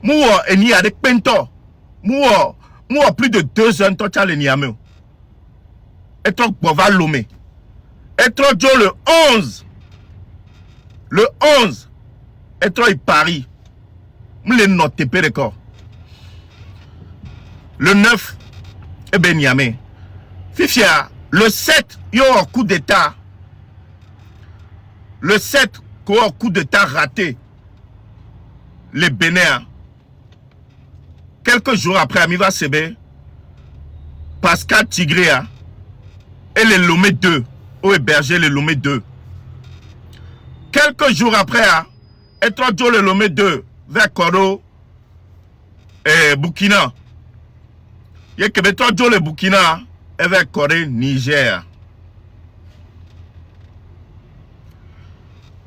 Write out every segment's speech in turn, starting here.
Moi, et ni avec Pento. Moi, plus de 2 ans, toi, tu as le Niamey. Et toi, Bova Lomé. Et toi, Joe, le 11. Le 11. Et toi, il Paris. Je ne note pas d'accord. Le 9, et ben Niamey. Fifia, le 7, il y a un coup d'état. Le 7, il y a un coup d'état raté. Les Bénin. Quelques jours après, Amiva Sebe, Pascal Tigrea et les Lomé 2, ou hébergé les Lomé 2. Quelques jours après, et toi, Joe, le Lomé 2, vers Koro et Burkina. Il y a que toi, Joe, le Burkina, et vers Corée, Niger.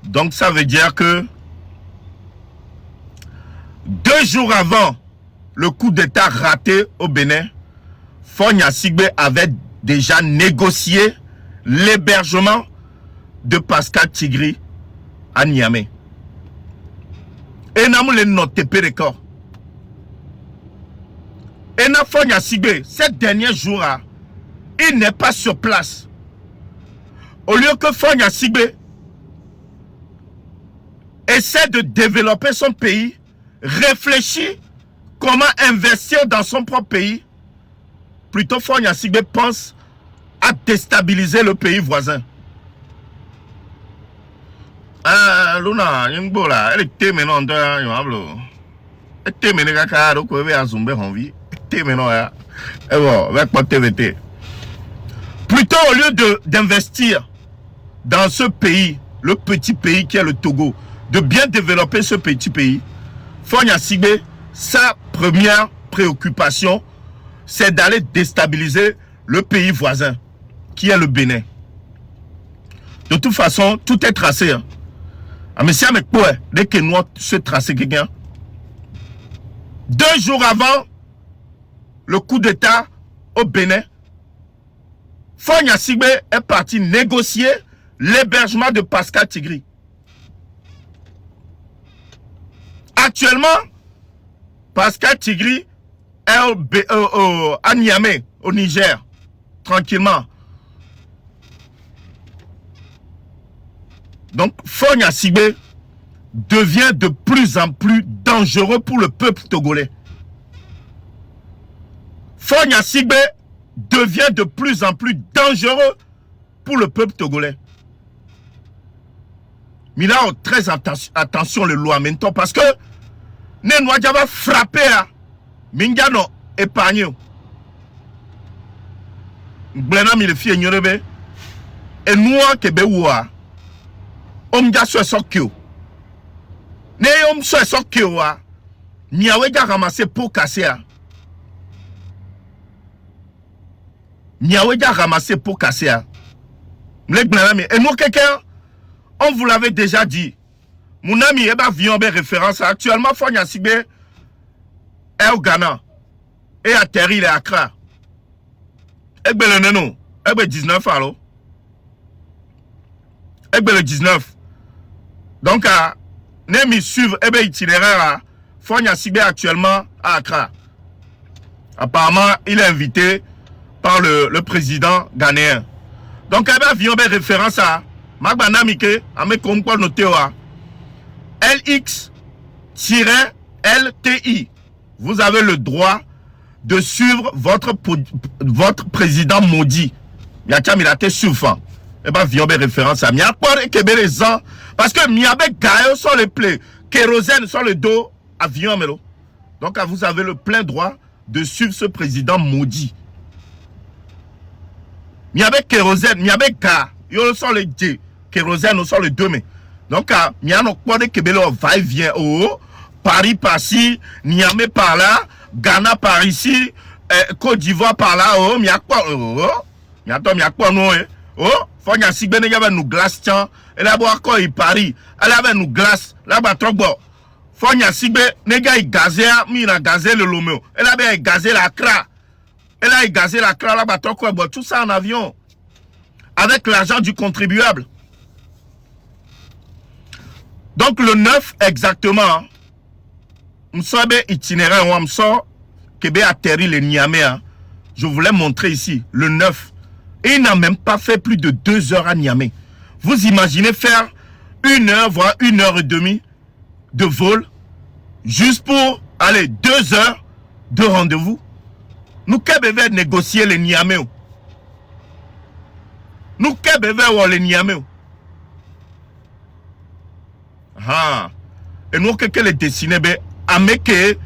Donc, ça veut dire que 2 jours avant le coup d'état raté au Bénin, Fogna Sigbe avait déjà négocié l'hébergement de Pascal Tigri à Niamey. Et nous le noté peu record. Et nous Fogna Sigbe, ces derniers jours, il n'est pas sur place. Au lieu que Fogna Sigbe essaie de développer son pays, réfléchit comment investir dans son propre pays, plutôt Fogna Sigbe pense à déstabiliser le pays voisin. Luna, Yingbola, elle était maintenant dans le. Elle était maintenant à la Zumbe Honvi. Elle était maintenant à avec mon TVT. Plutôt au lieu d'investir dans ce pays, le petit pays qui est le Togo, de bien développer ce petit pays, Fogna Sigbe, sa première préoccupation, c'est d'aller déstabiliser le pays voisin, qui est le Bénin. De toute façon, tout est tracé. Mais si avec quoi, dès que nous se tracer quelqu'un, 2 jours avant le coup d'état au Bénin, Fogna Sigbe est parti négocier l'hébergement de Pascal Tigri. Actuellement, Pascal Tigri est à Niamey, au Niger, tranquillement. Donc, Fogna Sigbe devient de plus en plus dangereux pour le peuple togolais. Fogna Sigbe devient de plus en plus dangereux pour le peuple togolais. Mais là, très attention le loi maintenant parce que Nenouadja va frapper à Mingano épargné. Blena mi le fie nyorebe et nous kebe wa omja so sokyo. Ne om so sokyo wa miawe ja ramasser pour casser. Miawe ja ramasser pour casser. Et nous quelqu'un, on vous l'avait déjà dit. Mon ami Eba Vion référence actuellement Fogna Sigbe est au Ghana et atterri à Accra. Ebe le neno, Ebe 19 alors. Ebe le 19. Donc Nemi suivre Ebe itinéraire Fogna Sigbe actuellement à Accra. Apparemment, il est invité par le président ghanéen. Donc Ebe Vion référence à Magbana Mike, à mes comptes noté LX-LTI. Vous avez le droit de suivre votre président maudit. Yacham il a été souffrant. Et bien, viens référence à Miapor et Kébé les gens. Parce que Miabe Gaïo sur les plaies, kérosène sur le dos, avion Melo. Donc, vous avez le plein droit de suivre ce président maudit. Miabe kérosène, Miabe Ga, yo sur les deux, kérosène sur les deux, mais. Donc, il y a un peu de Québec, va-et-vient, Paris par-ci, Niamey par-là, Ghana par-ici, Côte d'Ivoire par-là, il y a quoi, il y a quoi, non, Fogna Sigbe, il y avait nous glace, tiens, et là, quoi, il Paris, elle avait nous glace, là-bas, trop bon. Fogna Sigbe, il y a gazé, il a gazé le Lomé, elle avait gazé la Accra, elle a gazé la Accra, là-bas, trop quoi, tout ça en avion, avec l'argent du contribuable. Donc le 9 exactement, m'sobe itinéraire, moi, m'so, Québec atterri le Niamey, hein. Je voulais montrer ici, le 9. Et il n'a même pas fait plus de 2 heures à Niamey. Vous imaginez faire 1 heure, voire 1 heure et demie de vol, juste pour, allez, 2 heures de rendez-vous. Nous, qu'est-ce négocier les Niamey? Nous, qu'est-ce les Niamey? Ah. Et nous, qu'est-ce les dessiner, à Meke,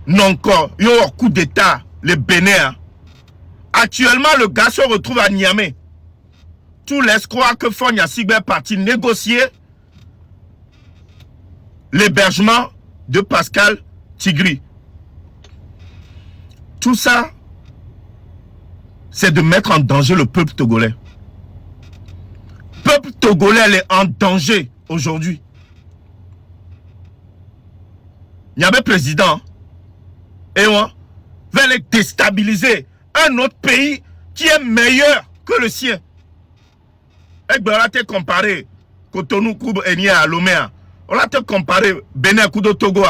non, encore, il y a un coup d'état, les Bénin. Actuellement, le gars se retrouve à Niamey. Tout laisse croire que Fonya Sigbe est parti négocier l'hébergement de Pascal Tigri. Tout ça, c'est de mettre en danger le peuple togolais. Le peuple togolais est en danger aujourd'hui. Il y avait président. Et on va les déstabiliser. Un autre pays qui est meilleur que le sien. Et bien, on a te comparé Cotonou, Koub, Enia, Lomé. On a te comparé Bénin, Koudo, Togo.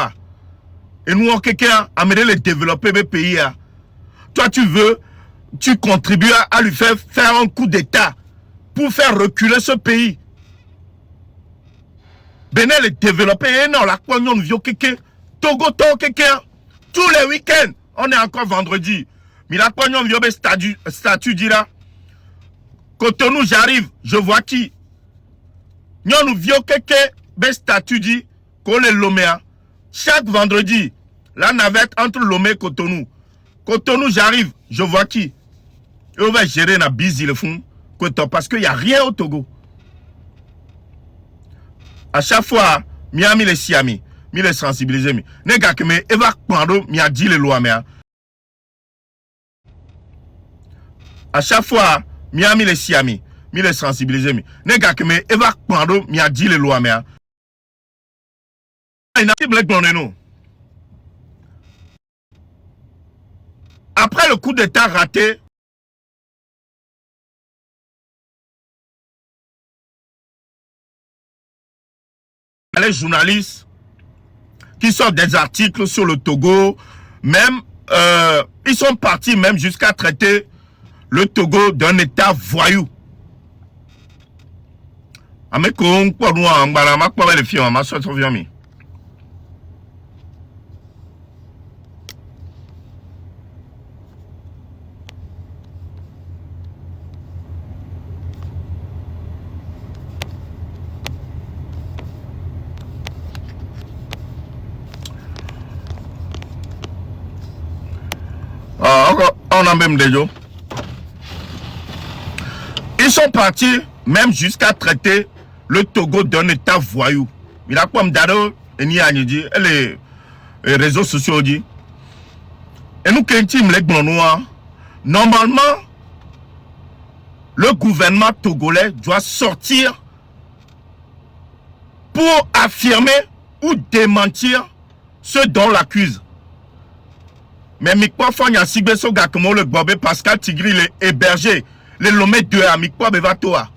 Et nous, on quelqu'un a amené les développer le pays. Toi, tu contribues à lui faire un coup d'état pour faire reculer ce pays. Bénin les développer. Et non, la quoi, nous vieux quelqu'un. Togo, quelqu'un. Tous les week-ends, on est encore vendredi. Mais la quoi, nous vieux statut dira. Cotonou, j'arrive, je vois qui. Nous vieux quelqu'un, ben statut dit, qu'on est Loméa. Chaque vendredi, la navette entre Lomé et Cotonou. Cotonou, j'arrive, je vois qui. Et on va gérer la bise, le fond, parce qu'il n'y a rien au Togo. À chaque fois, Miami les siami, mi les sensibiliser, mi. Nega que me eva kwando, mi a dit les lois, mais. À chaque fois, Miami les siami, mi les sensibiliser, mi. Nega que me eva kwando, mi a dit les lois, mais. Après le coup d'état raté, les journalistes qui sortent des articles sur le Togo, même ils sont partis même jusqu'à traiter le Togo d'un état voyou. On a même des jours. Ils sont partis même jusqu'à traiter le Togo d'un état voyou. Il a comme Dado et Niani les réseaux sociaux dit. Et nous qu'intime les noirs. Normalement, le gouvernement togolais doit sortir pour affirmer ou démentir ceux dont l'accuse. Mais Mikwa Fonya Sigbe Soga comme le Bobé Pascal Tigri les hébergé, les Lomé 2 à Mikwa Bevatoa.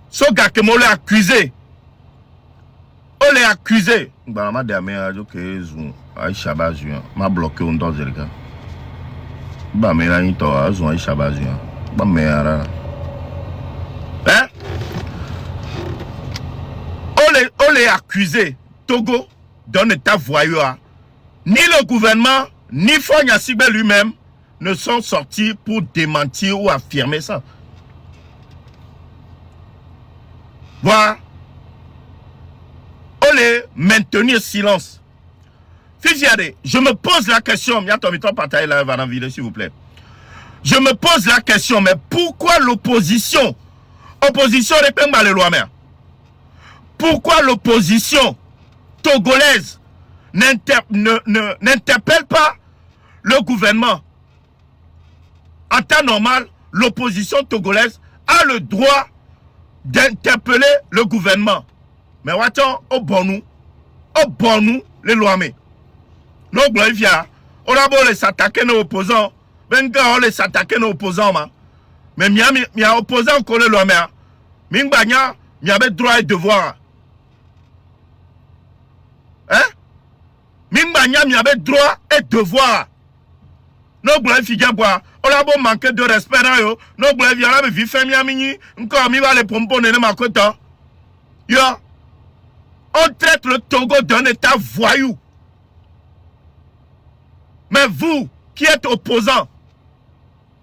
Soga comme le accusé. On les accusé. Bah, ma dame, je suis Aïcha Bazuan. Ma bloqué un dos de gars. Bah, mais là, il t'a Aïcha Bazuan. Bah, mais hein? On les accusé. Togo, d'un état voyou. Ni le gouvernement, ni Fonya Sigbe lui-même ne sont sortis pour démentir ou affirmer ça. Voilà. On les maintenir silence. Fiziade, je me pose la question, s'il vous plaît. Je me pose la question, mais pourquoi l'opposition, répète-moi les lois mères. Pourquoi l'opposition togolaise n'interpelle pas le gouvernement? En temps normal, l'opposition togolaise a le droit d'interpeller le gouvernement. Mais attends, au bon nous, les lois. Nous, on a beau les attaquer nos opposants, on les attaquer nos opposants, mais il y a opposants qu'on les lois. Mais il y avait droit et devoir. Hein? il y avait droit et devoir. Nous voulons faire quoi? On a beau manquer de respect, nous voulons faire la vie famille amini, encore mi va les pompons de ma côte. Yo, on traite le Togo d'un état voyou. Mais vous, qui êtes opposant,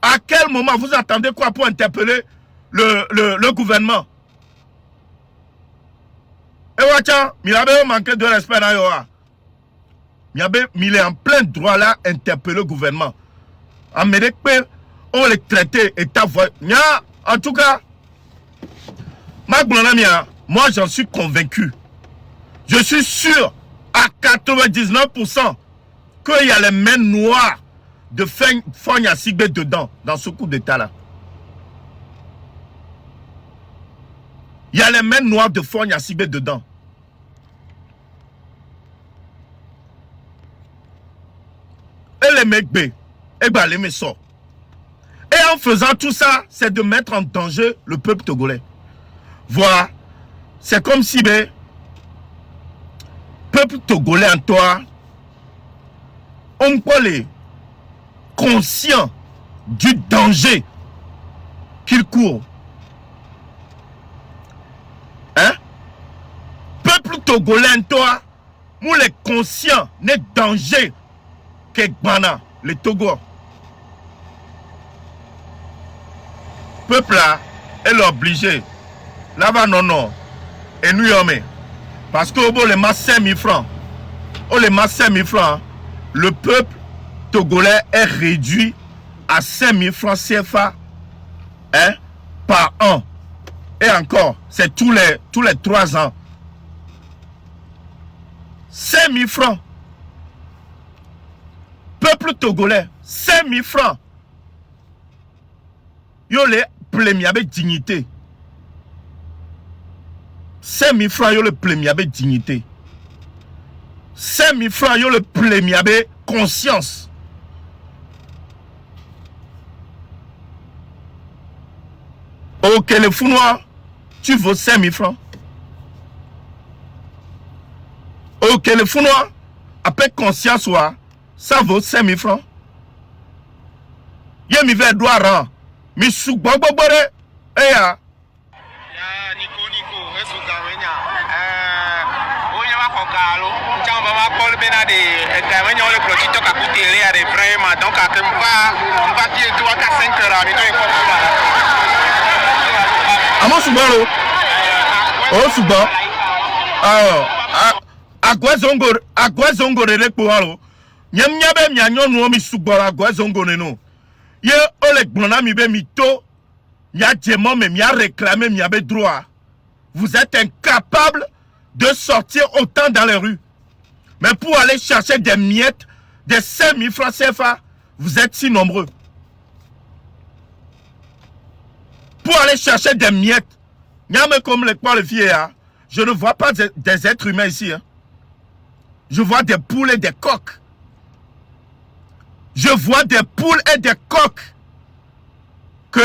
à quel moment vous attendez quoi pour interpeller le gouvernement? Et voilà, il avait manqué de respect dans Yoa. Il est en plein droit là interpeller le gouvernement. En Amérique, on les traitait état voyou. En tout cas, moi j'en suis convaincu. Je suis sûr à 99% qu'il y a les mains noires de Fogna Sigbe dedans, dans ce coup d'état là. Il y a les mains noires de Fogna Sigbe dedans. Et les mecs B, et ben les mecs sortent. Et en faisant tout ça, c'est de mettre en danger le peuple togolais. Voilà. C'est comme si le peuple togolais en toi, on peut les conscient du danger qu'il court. Hein? Peuple togolais en toi, nous les conscients des dangers que Gbana, les Togo. Peuple là, elle est obligée. Là-bas, non. Et nous, parce que au bout les masse 5 000 francs, le peuple togolais est réduit à 5 000 francs CFA par an. Et encore, c'est tous les 3 ans. 5 000 francs. Peuple togolais, 5 000 francs. Yo les plémi avec dignité. 5 000 francs, yo le plémi avec dignité. 5 000 francs, yo le plémi avec conscience. Ok, le fou noir, tu vaux 5 000 francs. Ok, le fou noir, avec conscience, ça vaut 5 000 francs. Yé mi ve doit rang. Mi souk bogbore. Eh ya. Nico, est-ce que on y va pour Galo. Tiens, on va Paul Benade. Quand on le clôture, donc à coûter les à des vraiment. Donc à qu'on va dire 3 à 5 heures. Mais non, il faut pas. Amo soubalo. Oh souba. Agwa zongo rele koualo. Nyam nyabe nyanyo nou mi soubalo agwa zongo neno. Ye ole gbona mi be mi to. Mia djemon mais mia réclamé mia be droit. Vous êtes incapable de sortir autant dans les rues. Mais pour aller chercher des miettes, des 5 000 francs CFA, vous êtes si nombreux. Pour aller chercher des miettes, comme les filles, je ne vois pas des êtres humains ici. Je vois des poules et des coqs. Je vois des poules et des coqs que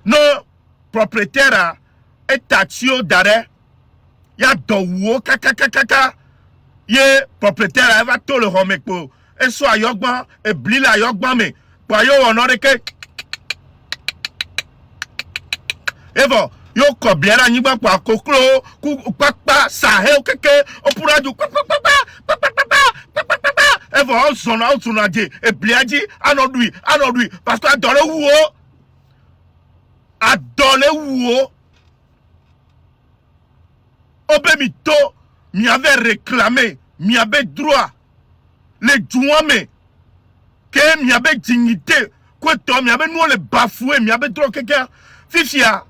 nos propriétaires et tatio d'arrêt, il y a d'ouo, kaka, il est propriétaire, il va tout le remettre pour, et soit yogban, et blila yogban, mais, pour yo, on aurait que, et bon, yo, combien la niba, quoi, koklo, quoi, sahel, keke, on pourra du, et bon, on s'en a dit, et bliadi, anodui, parce que dans le ouo, Obemito, m'y avait réclamé, m'y avait droit. Les douanes, que m'y avait dignité, quoi toi, m'y avait nous les bafoué, m'y avait droit quelqu'un. Fifia,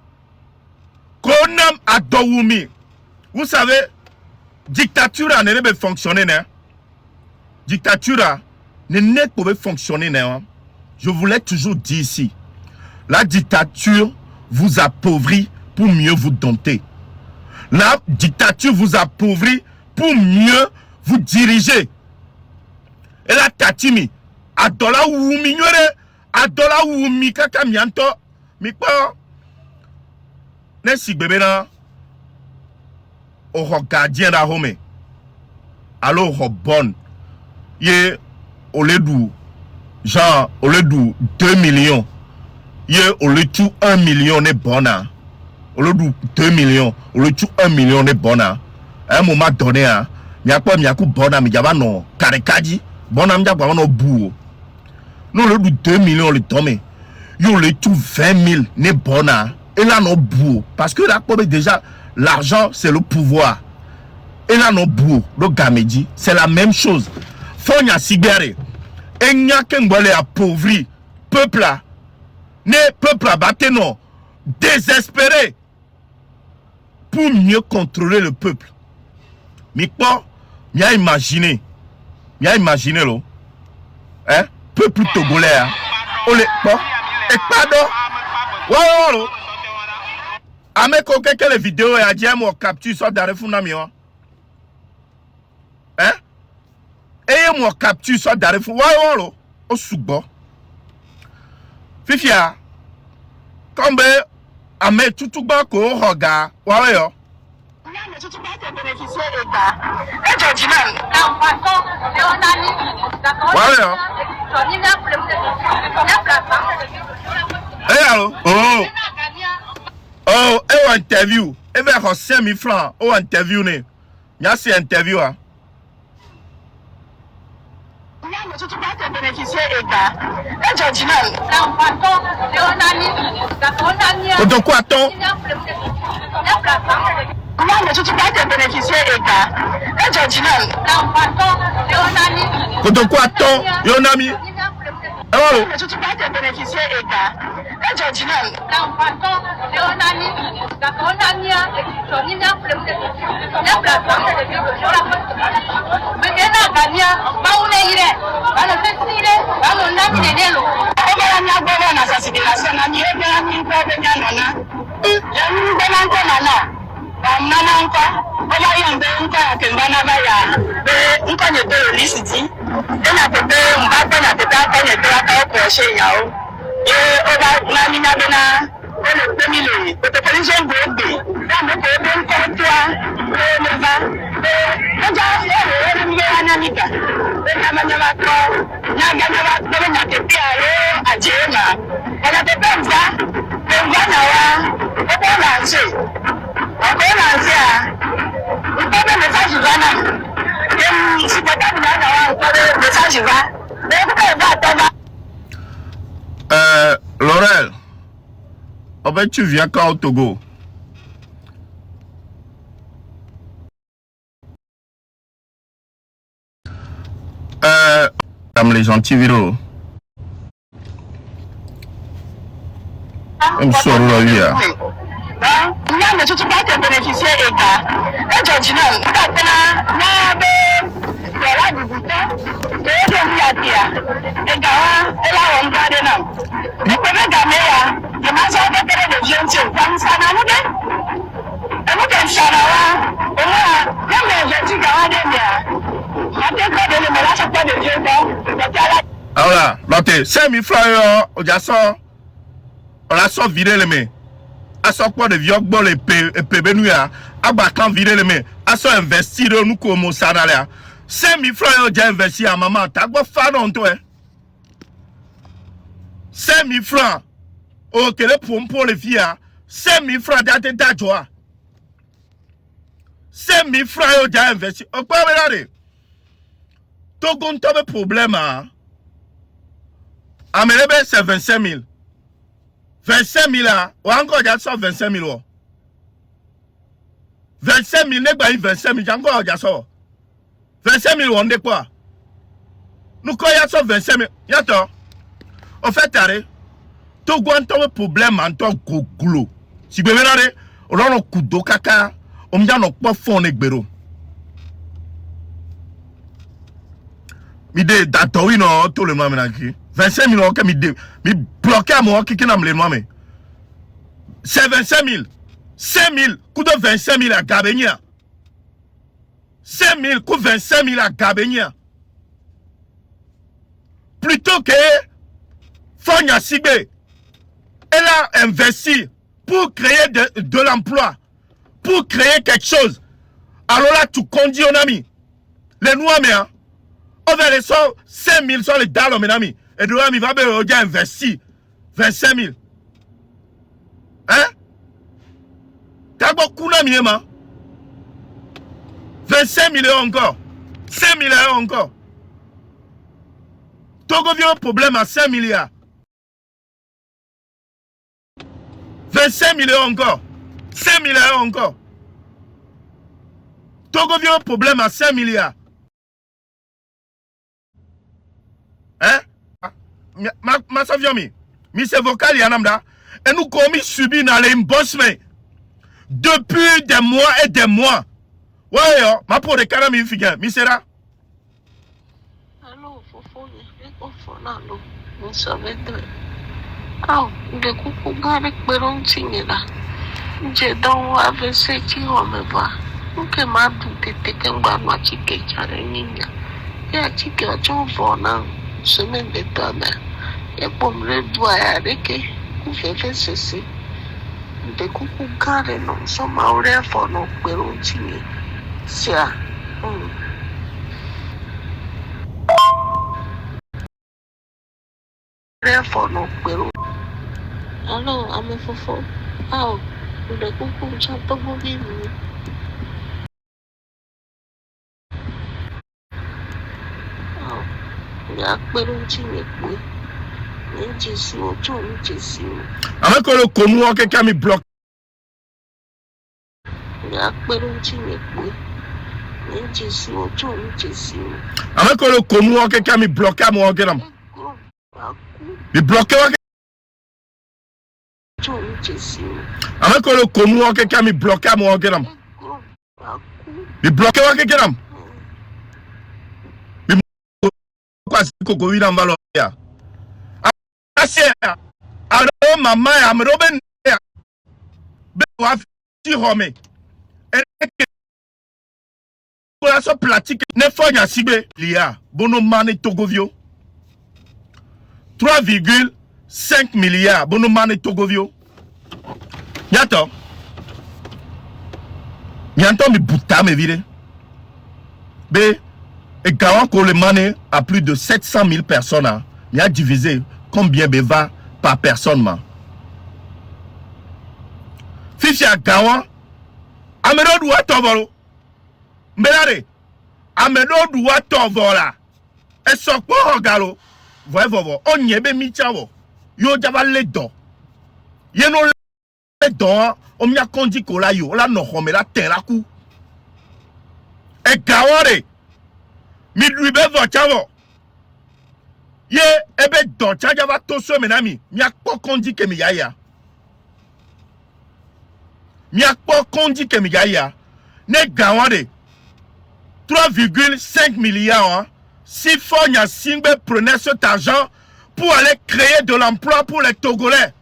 qu'on aime à Dowoumi. Vous savez, dictature ne peut fonctionner, né? Dictature ne peut fonctionner, né? Je vous l'ai toujours dit ici. La dictature vous appauvrit pour mieux vous dompter. La dictature vous appauvrit pour mieux vous diriger. Et la tatimi, adola ou mignore, adola ou mikaka mianto, mikpo, nesi bébé là, au gardien la home, alors au bon, ye au lieu du genre au lieu du 2 millions ye au lieu de 1 million ne bona au lieu de 2 millions au lieu de 1 million ne bona à un moment donné hein miako bona mi jaba no karekaji bona mi jaba no bu no le 2 millions le tomé yo le tout 20 000 ne bona et là no bu parce que là déjà l'argent c'est le pouvoir et là no bu le gameji c'est la même chose fonya sigare et nya kengole appauvri peuple là ne peuple abatté non désespéré pour mieux contrôler le peuple mais quoi m'a imaginé lo hein peuple togolais hein ole bon et pardon wow ameko quelques vidéos et a dit moi capture ça dans refuna mi hein et moi capture ça dans refu wow o subo fifia comme ame tutu ba ko hoga wow yo Oh, interview. Et vers 5 000 francs. Oh, interview. Il y a ces interviews. Donc quoi ton donc quoi ton Yonami oh Laurel, oh ben tu viens quand au Togo? Comme les gentils viraux. Même sur la vie. Alors là, 5 000 francs, on a sorti vider les mains. A sorti quoi de vieux bol et pébenuya. A battant vider les mains. A sorti investir nous comme ça là. 5 000 francs, on a investi à maman. T'as quoi faire dans toi? 5 000 francs. Ok, les pour les filles. 5 000 francs d'attentat, toi. 5 000 francs, on a investi. On peut regarder. Tout le monde a un problème. Amelebe, c'est 25 000. 25 000 là, ou encore il y a 25 000. 25 000, n'est pas 25 000, encore il y a ça. 25 000, on est quoi? Nous, quand il y a ça 25 000, il y a toi. En fait, tout le monde a un problème en tant que goulo. Si vous regardez, on a un coup de caca, on a un peu de fond de bureau. Mais d'attendre, non, tout le monde est 25 000 euros, mais bloqué à moi, qui n'a pas le nom. C'est 25 000. 5 000, coup de 25 000 à Gabenia. 5 000, coup de 25 000 à Gabenia. Plutôt que Fonya Sibé, elle a investi pour créer de l'emploi, pour créer quelque chose. Alors là, tu conduis, on a mis les noirs, mais On va les 5 000 sur les dalles, mes amis. Et de là, il va bien investir 25 000. Hein? T'as beaucoup de ma 25 000 € encore. 5 000 € encore. Togo vient un problème à 5 milliards. 25 000 € encore. 5 000 € encore. Togo vient un problème à 5 milliards. Hein? Ma saviomi. Mi se vocal yanamda. Et nous commis subir dans les embossement. Depuis des mois et des mois. Ouais, yo. Ma pour de carami figan. Mi sera. Allô, Fofo, allô. Vous savez de. Ah, de coucou garé peron tingela. J'ai dans AVC qui me va. Que m'a douté que m'a machiqué charenina. Et à chiqué à chonfona. Semaine de tonne. Et pour me doigt avec vous faites ceci. De coucou garé non, son mauré for no peron tingé. Sia. For no peron. Allô, I'm Fofo. Oh, the cuckoo chant the movie. Oh, the aquarium chimney. Ninjas, you don't just you. Avec le commun, quelqu'un me bloque. The aquarium chimney. Ninjas, you don't just you. Avec le commun, quelqu'un me bloque à moi. Me bloque à avec le commun, quelqu'un me bloque à moi. Me bloque à quelqu'un. Me quoi c'est que vous en valeur. Asia, alors maman, am Robin. Be wa fi home. Et pour la so pratique ne faut ya sibe lia. Bono mane Togovio. 3,5 milliards. Bono mane Togovio. Yato. Yanto mi buta me vire. B. Et Gawan Kolemane a plus de 700 000 personnes. Il a divisé combien beva par personne. Fifi à Gawan. Amedo doit tovolo. Mbelare. Amedo doit tovola. Et so ko galo. Voyez vovo. On yebe michavo. Yo java le do. Yeno le do. On m'a kondi kola yo. La no home la teraku. Et Gaware. Mi lui bevo chavo. Ye ebe do chaja va toso menami. Mi akpo kondi ke mi yaya. Mi akpo kondi ke mi yaya. Ne Gaware. 3,5 milliards. Hein? Si Fonya Singbe prenait cet argent pour aller créer de l'emploi pour les Togolais.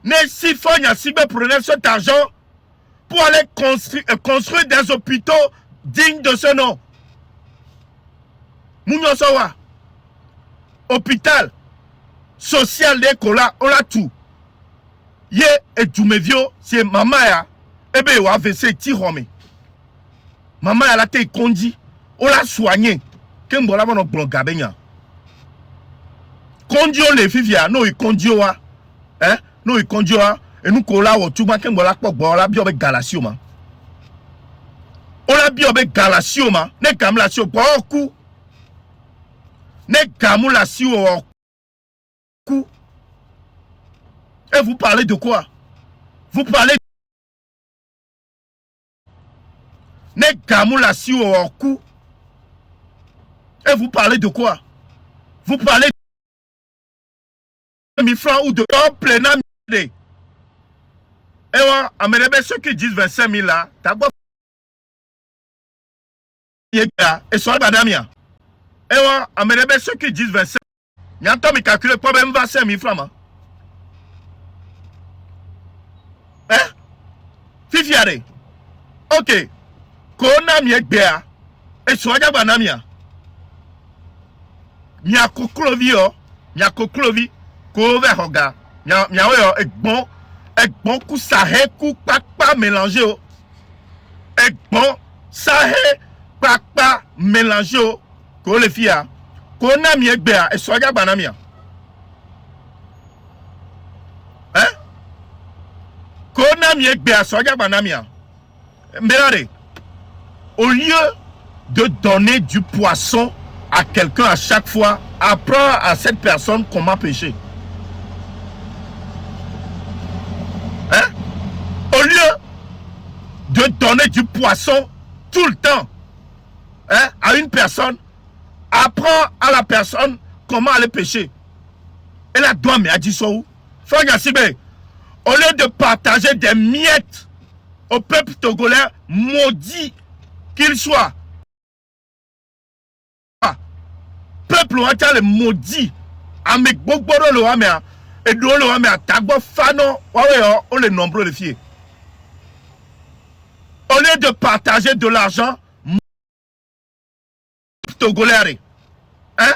Mais si Fonya Singbe prenait cet argent pour aller construire des hôpitaux dignes de ce nom. Mounio Sowa. Hôpital social d'école, on a tout. Ye et Djoumevio, c'est maman ya. Ebe wa AVC tirome. Maman elle a été conduite, on l'a soigné. Qu'est-ce que vous avez gabé? Conduit les filles, non, il conduit, hein? Non, il conduit, et nous, qu'on l'a, tout le monde, qu'est-ce que vous avez bien avec Galasio, man? On l'a bien avec Galasio, man. Ne Gamulasio, pas au coup. Ne Gamulasio, au coup. Et vous parlez de quoi? Vous parlez ne Gamoula si au coup. Et vous parlez de quoi? Vous parlez de 1000 francs ou de plein de. Et ouais, ceux qui disent 25 000 là, t'as quoi? Et soit madame. Et ouais, ceux qui disent 25 000, il y a un temps de calculer pour même 25 000 francs. Hein? Fifiare. Ok. Kona miekbea e soja banamia nya koklovi o nya koklovi ko ve hoga nya we o egbon ku sahe ku papa mélanger o egbon sahe papa mélanger ko le fia ko na mi egbe a e soja gba na mi a ko na mi egbe a soja gba na mi a mbelare au lieu de donner du poisson à quelqu'un à chaque fois, apprends à cette personne comment pêcher. Hein? Au lieu de donner du poisson tout le temps, hein, à une personne, apprends à la personne comment aller pêcher. Et la doigt me a dit ça où? Au lieu de partager des miettes au peuple togolais, maudit qu'il soit, peuple a le maudit, avec beaucoup de l'Oamea, et de l'Oamea, Tagbo Fano, on les nombreux les filles. Au lieu de partager de l'argent, togolais, hein,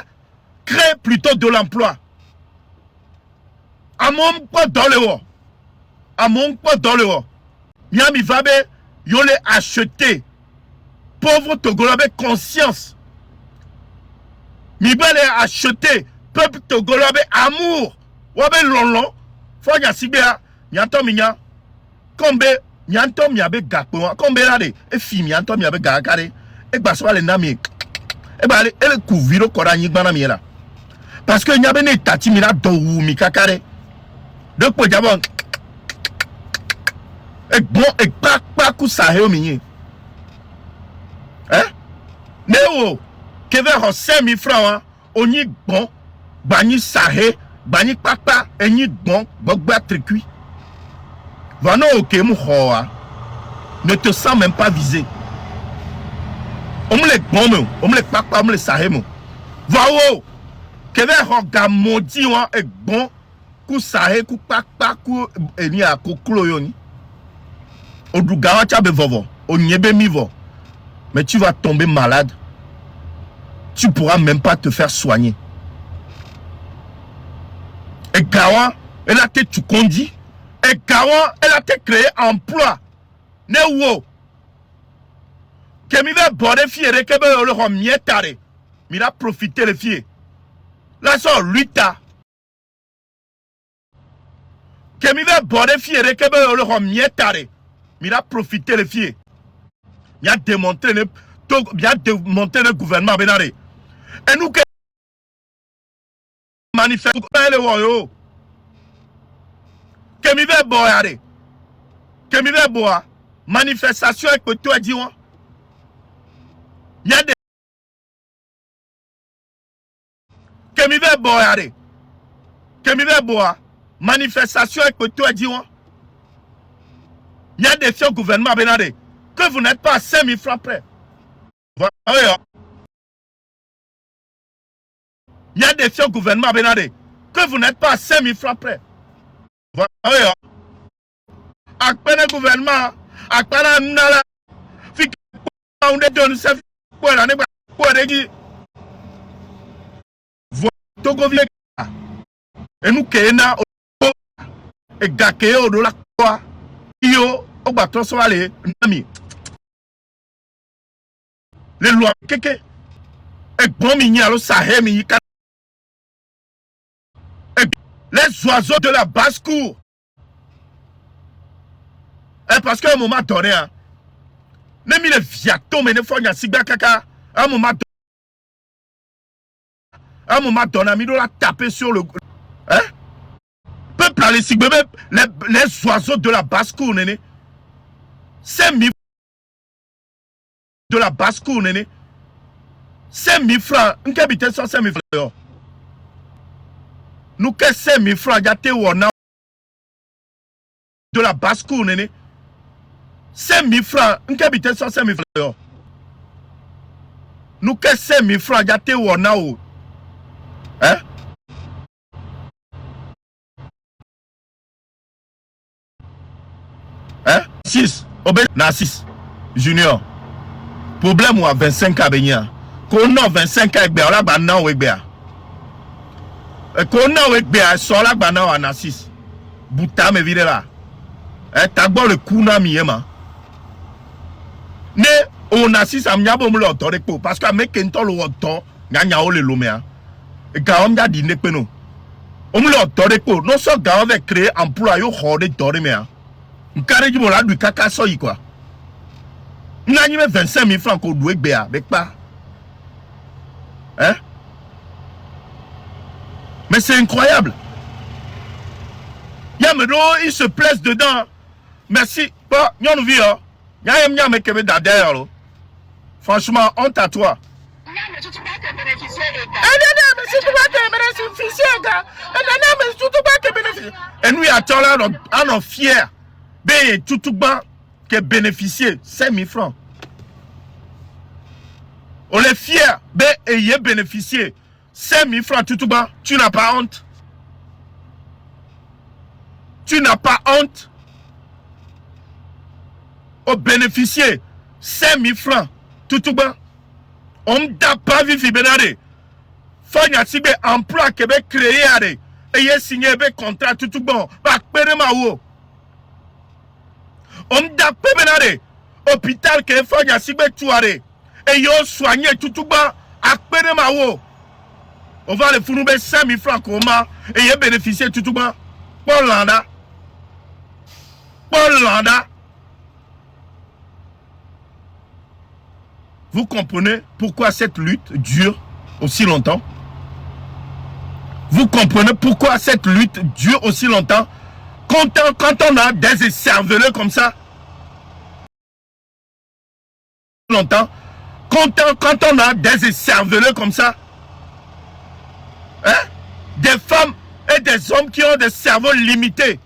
crée plutôt de l'emploi. À mon pas dans le haut, à mon pas dans le haut, Miami Vabe, yo les acheté, pauvre togolais avec conscience. Mi ba les acheté, peuple togolais avec amour. Wabe lolon, faut y asibea, nyanto minya, kombe, nyanto miabe gakpo, kombe lade, e fi nyanto miabe gakare, e baswa le nami, e ba le couviro kora nyigba mi là. Parce que nyabe ne tati mi la do mi kakare. Donc pour d'abord, et bon, et pas coup ça he mi. Hein? Néo, Kevin a 5 000 francs, on y bon, bani sahe, bani papa, et y bon, bogba tricui. Vano ok, mouhoa, ne te sens même pas visé. On me les bon, on me les papa, on me les sahe, mon. Vao, Kevin a maudit, et bon, coup sahe, coup papa, coup, et ni a coup cloyoni. Odugawa tchabe vovo, on yebe mivo. Mais tu vas tomber malade. Tu ne pourras même pas te faire soigner. Et Gawa, elle a été tu conduit. Et Gawa, elle a été créé emploi. Newo. Kemi va border fiere kebe le rom mietare. Il a profité les filles. Là ça luta. Kemi va border fiere kebe le rom mietare. Il a profité les filles. Il a démonté le gouvernement Benare. Et nous que manifeste le royaume. Que mi ve boyare. Que mi ve boa. Manifestation avec que toi dis moi. Il y a des que mi ve boyare. Que mi ve boa. Manifestation avec que toi dis moi. Il y a des fiers gouvernement Benare. Que vous n'êtes pas à 5 000 francs près. Voilà. Il y a des fiers gouvernement Benade. Que vous n'êtes pas à 5 000 francs près. Voilà. Après le gouvernement, après la fille, on est donné ça pour l'année pour les Togovie. Et nous, Kena, et Gakeo de la quoi. Yo, au bateau soit allé, Nami. Les lois, kéké. Et bon, mignon, alors ça est, mignon. Les oiseaux de la basse-cour. Parce qu'à un moment donné, même les viatons, mais ne font rien, si bien caca, à un moment donné, il doit taper sur le. Hein? Peuple, les oiseaux de la basse-cour, néné. 5 000 de la basse-cour, néné. 5 000 francs, on peut habiter 5 000 francs. Nous, que 5 000 francs, de la basse-cour, néné. 5 000 francs, on peut habiter 5 000 francs. Nous, que 5 000 francs, hein? Hein? 6, Obé, na 6, Junior. Problème ou à 25 ans, qu'on a 25 ans, on a banan ou ekbea. Qu'on a ekbea, sur la banan ou à 6. Bouta me vide là. T'as bon le coup na miema. Ne, au on assiste à m'yabo m'le tore po parce que mec ento le woto nya o le lomea e ga on da di ne pe no o m'le tore po non so ga on va créer emploi yo horde tore mea nkare ji mo la du kaka so yi quoi n'a ni 25 000 francs ko doué gbe avec pas hein mais c'est incroyable. Yamero il se place dedans. Merci. Bon, nous vivons. Franchement, honte à toi. Non, mais tu vas te bénéficier de mais si tu vas te bénéficier, gars. Mais si tu vas te bénéficier. Et nous, à nos fiers. Ben, tout bas, qui bénéficier 5 000 francs. On est fiers. Ben, ayez bénéficié 5 000 francs, tout bas. Tu n'as pas honte. Tu n'as pas honte. Au bénéficier 5 000 francs, tout bas. On n'a pas vu Fibénade. Fanya si be emploi que be créé ade. Et y signé be contrat tout bon. Ba pere ma wo. On n'a pas Benade. Hôpital que Fanya si be tuare. Et yo soigné tout bas. A pere ma wo. On va le fournou be 5 000 francs comment. Et y bénéficier tout bas. Paul Landa. Paul Landa. Vous comprenez pourquoi cette lutte dure aussi longtemps? Vous comprenez pourquoi cette lutte dure aussi longtemps? Quand on a des cerveleux comme ça, longtemps, quand on a des cerveleux comme ça, hein? Des femmes et des hommes qui ont des cerveaux limités,